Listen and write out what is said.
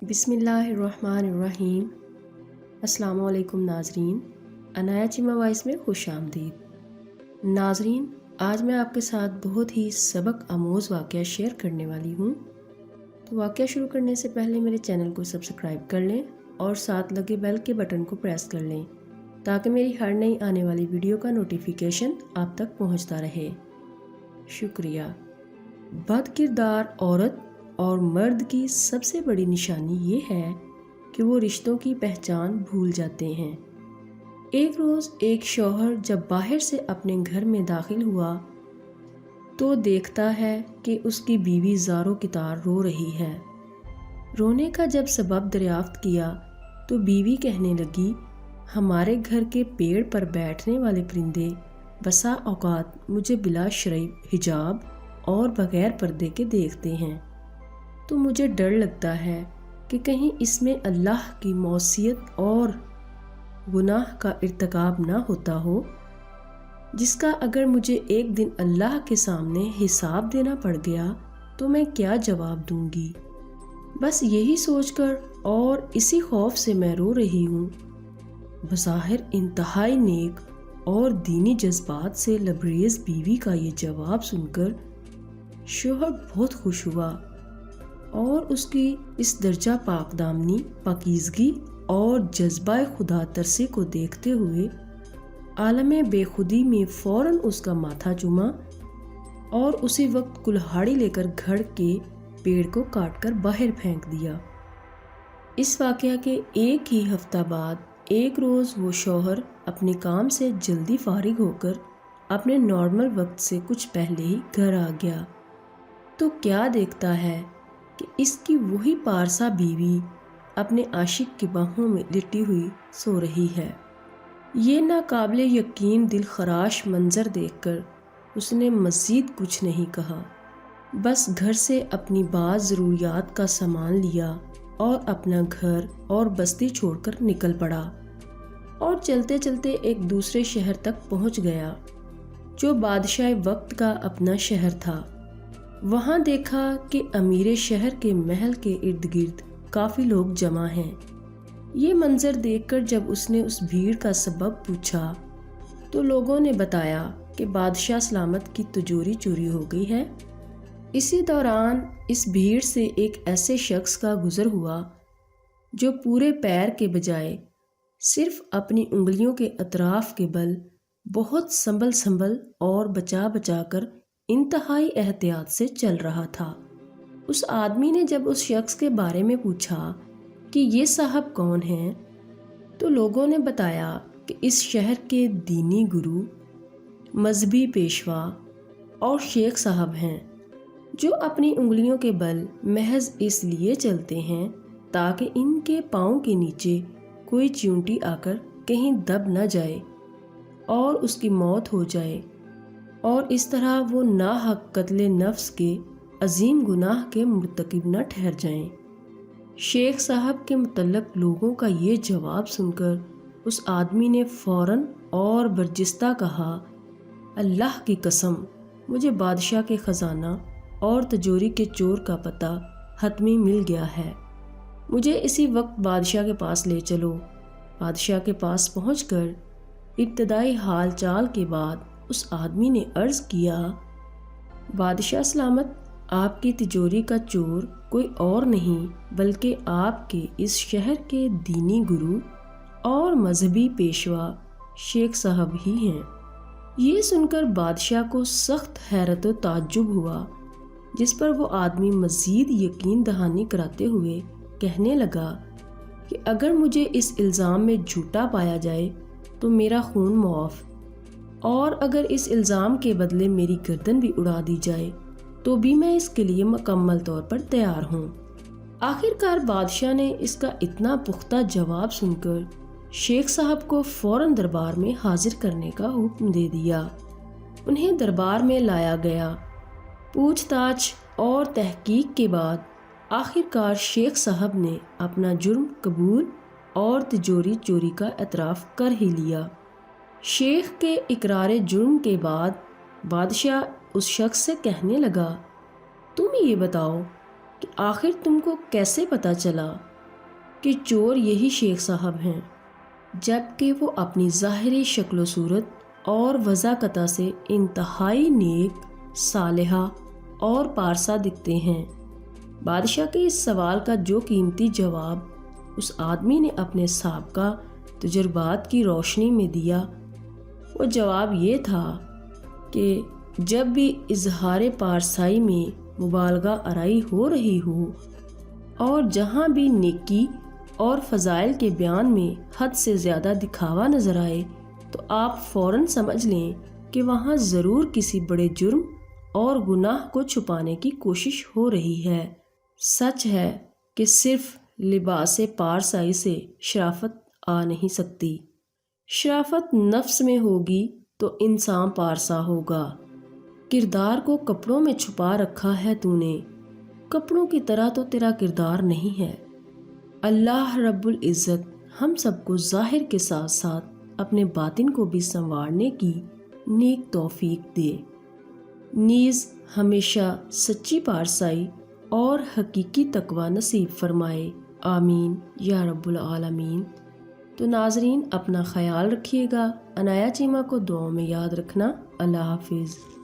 بسم اللہ الرحمن الرحیم۔ السلام علیکم ناظرین، عنایا چیمہ وائس میں خوش آمدید۔ ناظرین، آج میں آپ کے ساتھ بہت ہی سبق آموز واقعہ شیئر کرنے والی ہوں۔ تو واقعہ شروع کرنے سے پہلے میرے چینل کو سبسکرائب کر لیں اور ساتھ لگے بیل کے بٹن کو پریس کر لیں تاکہ میری ہر نئی آنے والی ویڈیو کا نوٹیفیکیشن آپ تک پہنچتا رہے۔ شکریہ۔ بد کردار عورت اور مرد کی سب سے بڑی نشانی یہ ہے کہ وہ رشتوں کی پہچان بھول جاتے ہیں۔ ایک روز ایک شوہر جب باہر سے اپنے گھر میں داخل ہوا تو دیکھتا ہے کہ اس کی بیوی زاروں کی طرح رو رہی ہے۔ رونے کا جب سبب دریافت کیا تو بیوی کہنے لگی، ہمارے گھر کے پیڑ پر بیٹھنے والے پرندے بسا اوقات مجھے بلا شرعی حجاب اور بغیر پردے کے دیکھتے ہیں، تو مجھے ڈر لگتا ہے کہ کہیں اس میں اللہ کی معصیت اور گناہ کا ارتکاب نہ ہوتا ہو، جس کا اگر مجھے ایک دن اللہ کے سامنے حساب دینا پڑ گیا تو میں کیا جواب دوں گی۔ بس یہی سوچ کر اور اسی خوف سے میں رو رہی ہوں۔ بظاہر انتہائی نیک اور دینی جذبات سے لبریز بیوی کا یہ جواب سن کر شوہر بہت خوش ہوا اور اس کی اس درجہ پاک دامنی، پاکیزگی اور جذبہ خدا ترسی کو دیکھتے ہوئے عالم بے خودی میں فوراً اس کا ماتھا چوما اور اسی وقت کلہاڑی لے کر گھر کے پیڑ کو کاٹ کر باہر پھینک دیا۔ اس واقعہ کے ایک ہی ہفتہ بعد ایک روز وہ شوہر اپنے کام سے جلدی فارغ ہو کر اپنے نارمل وقت سے کچھ پہلے ہی گھر آ گیا تو کیا دیکھتا ہے کہ اس کی وہی پارسا بیوی اپنے عاشق کی باہوں میں لٹی ہوئی سو رہی ہے۔ یہ ناقابل یقین دل خراش منظر دیکھ کر اس نے مزید کچھ نہیں کہا، بس گھر سے اپنی بعض ضروریات کا سامان لیا اور اپنا گھر اور بستی چھوڑ کر نکل پڑا اور چلتے چلتے ایک دوسرے شہر تک پہنچ گیا جو بادشاہ وقت کا اپنا شہر تھا۔ وہاں دیکھا کہ امیر شہر کے محل کے ارد گرد کافی لوگ جمع ہیں۔ یہ منظر دیکھ کر جب اس نے اس بھیڑ کا سبب پوچھا تو لوگوں نے بتایا کہ بادشاہ سلامت کی تجوری چوری ہو گئی ہے۔ اسی دوران اس بھیڑ سے ایک ایسے شخص کا گزر ہوا جو پورے پیر کے بجائے صرف اپنی انگلیوں کے اطراف کے بل بہت سنبھل اور بچا بچا کر انتہائی احتیاط سے چل رہا تھا۔ اس آدمی نے جب اس شخص کے بارے میں پوچھا کہ یہ صاحب کون ہیں تو لوگوں نے بتایا کہ اس شہر کے دینی گرو، مذہبی پیشوا اور شیخ صاحب ہیں جو اپنی انگلیوں کے بل محض اس لیے چلتے ہیں تاکہ ان کے پاؤں کے نیچے کوئی چیونٹی آ کر کہیں دب نہ جائے اور اس کی موت ہو جائے اور اس طرح وہ ناحق قتل نفس کے عظیم گناہ کے مرتکب نہ ٹھہر جائیں۔ شیخ صاحب کے متعلق لوگوں کا یہ جواب سن کر اس آدمی نے فوراً اور برجستہ کہا، اللہ کی قسم، مجھے بادشاہ کے خزانہ اور تجوری کے چور کا پتہ حتمی مل گیا ہے، مجھے اسی وقت بادشاہ کے پاس لے چلو۔ بادشاہ کے پاس پہنچ کر ابتدائی حال چال کے بعد اس آدمی نے عرض کیا، بادشاہ سلامت، آپ کی تجوری کا چور کوئی اور نہیں بلکہ آپ کے اس شہر کے دینی گرو اور مذہبی پیشوا شیخ صاحب ہی ہیں۔ یہ سن کر بادشاہ کو سخت حیرت و تعجب ہوا، جس پر وہ آدمی مزید یقین دہانی کراتے ہوئے کہنے لگا کہ اگر مجھے اس الزام میں جھوٹا پایا جائے تو میرا خون معاف، اور اگر اس الزام کے بدلے میری گردن بھی اڑا دی جائے تو بھی میں اس کے لیے مکمل طور پر تیار ہوں۔ آخر کار بادشاہ نے اس کا اتنا پختہ جواب سن کر شیخ صاحب کو فوراً دربار میں حاضر کرنے کا حکم دے دیا۔ انہیں دربار میں لایا گیا۔ پوچھ تاچھ اور تحقیق کے بعد آخر کار شیخ صاحب نے اپنا جرم قبول اور تجوری چوری کا اعتراف کر ہی لیا۔ شیخ کے اقرار جرم کے بعد بادشاہ اس شخص سے کہنے لگا، تم یہ بتاؤ کہ آخر تم کو کیسے پتہ چلا کہ چور یہی شیخ صاحب ہیں، جبکہ وہ اپنی ظاہری شکل و صورت اور وضاقتہ سے انتہائی نیک، صالحہ اور پارسا دکھتے ہیں۔ بادشاہ کے اس سوال کا جو قیمتی جواب اس آدمی نے اپنے سابقہ تجربات کی روشنی میں دیا، وہ جواب یہ تھا کہ جب بھی اظہار پارسائی میں مبالغہ آرائی ہو رہی ہو اور جہاں بھی نیکی اور فضائل کے بیان میں حد سے زیادہ دکھاوا نظر آئے تو آپ فوراً سمجھ لیں کہ وہاں ضرور کسی بڑے جرم اور گناہ کو چھپانے کی کوشش ہو رہی ہے۔ سچ ہے کہ صرف لباس پارسائی سے شرافت آ نہیں سکتی۔ شرافت نفس میں ہوگی تو انسان پارسا ہوگا۔ کردار کو کپڑوں میں چھپا رکھا ہے تو نے، کپڑوں کی طرح تو تیرا کردار نہیں ہے۔ اللہ رب العزت ہم سب کو ظاہر کے ساتھ ساتھ اپنے باطن کو بھی سنوارنے کی نیک توفیق دے، نیز ہمیشہ سچی پارسائی اور حقیقی تقوی نصیب فرمائے، آمین یا رب العالمین۔ تو ناظرین، اپنا خیال رکھیے گا، عنایا چیمہ کو دعاؤں میں یاد رکھنا۔ اللہ حافظ۔